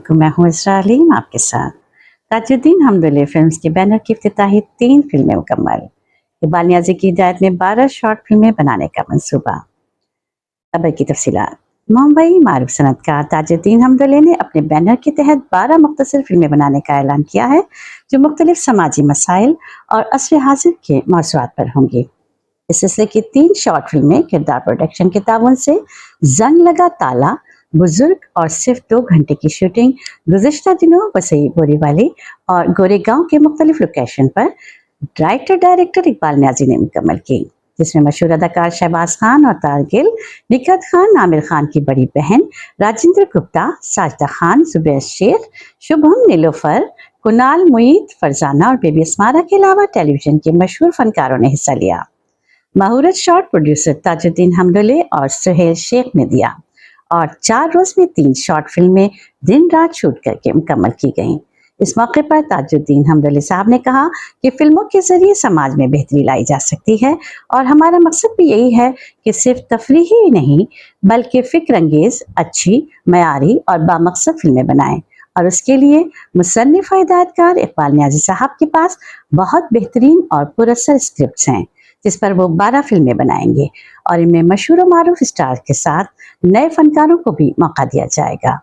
अलैकुम, मैं हूँ इसरा अलीम आपके साथ। ताजुद्दीन हमदुल्ले फिल्म्स के बैनर की इफ्तिताही 3 फिल्में मुकम्मल। इकबाल नियाज़ी की हिदायत में 12 शॉर्ट फिल्में बनाने का मंसूबा। खबर की तफसीलात। मुंबई मारूफ सनतकार ताजुद्दीन हमदुल्ले ने अपने बैनर के तहत 12 मुख्तसर फिल्में बनाने का ऐलान किया है, जो मुख्तलिफ समाजी मसाइल और असर हाजिर के मौज़ूआत पर होंगी। इस सिलसिले की 3 शॉर्ट फिल्में किरदार प्रोडक्शन के ताउन से जंग लगा ताला, बुजुर्ग और सिर्फ 2 घंटे की शूटिंग गुज़िश्ता दिनों वसई बोरीवाली और गोरेगांव के मुख्तलिफ लोकेशन पर राइटर डायरेक्टर इकबाल नियाज़ी ने मुकम्मल की, जिसमें मशहूर अदाकार शहबाज खान और तारगिल, निखत खान, आमिर खान की बड़ी बहन राजेंद्र गुप्ता, साजिदा खान, जुबैर शेख, शुभम, नीलोफर, कुणाल, मुईद, फरजाना और बेबी अस्मारा के अलावा टेलीविजन के मशहूर फनकारों ने हिस्सा लिया। माहूरत शॉट प्रोड्यूसर ताजुद्दीन हमदुल्ले और सुहेल शेख ने दिया और 4 रोज में 3 शॉर्ट फिल्में दिन रात शूट करके मुकम्मल की गईं। इस मौके पर ताजुद्दीन हमदुल्ले साहब ने कहा कि फिल्मों के जरिए समाज में बेहतरी लाई जा सकती है और हमारा मकसद भी यही है कि सिर्फ तफरीही ही नहीं बल्कि फिक्र अंगेज, अच्छी, मयारी और बामकसद फिल्में बनाएं। और उसके लिए मुसन्निफ और हिदायतकार इकबाल नियाज़ी साहब के पास बहुत बेहतरीन और पुरअसर स्क्रिप्ट्स हैं, जिस पर वो 12 फिल्में बनाएंगे और इनमें मशहूर और मारूफ स्टार के साथ नए फनकारों को भी मौका दिया जाएगा।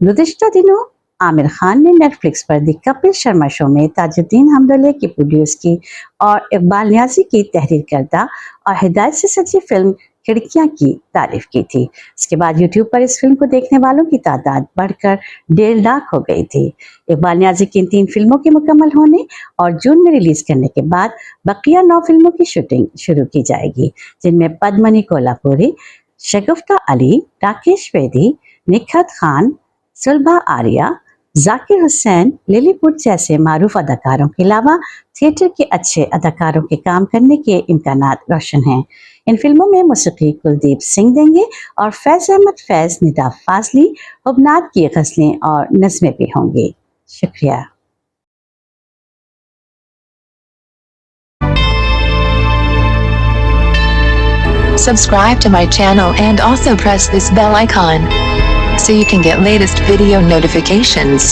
गुज़िश्ता दिनों आमिर खान ने नेटफ्लिक्स पर दी कपिल शर्मा शो में ताजुद्दीन हमदुल्ले की प्रोड्यूस की और इकबाल नियाज़ी की तहरीर करदा और हिदायत से सजी फिल्म खिड़कियां की तारीफ की थी। इसके बाद यूट्यूब पर इस फिल्म को देखने वालों की तादाद बढ़कर 1.5 लाख हो गई थी। इकबाल नियाज़ी की इन 3 फिल्मों के मुकम्मल होने और जून में रिलीज करने के बाद बकिया 9 फिल्मों की शूटिंग शुरू की जाएगी, जिनमें पद्मनी कोल्हापुरी, शगुफ्ता अली, राकेश बेदी, निखत खान, सुलभा आर्या, जाकिर हुसैन, लिलीपुट जैसे मारूफ अदाकारों के अलावा थिएटर के अच्छे अदाकारों के काम करने के इम्कानात रोशन हैं। इन फिल्मों में मौसीकी कुलदीप सिंह देंगे और फैज़ अहमद फैज़, निदा फाजली, हुबनात की गज़लें और नज़्में भी होंगी। शुक्रिया। Subscribe to my channel and also press this bell icon so you can get latest video notifications.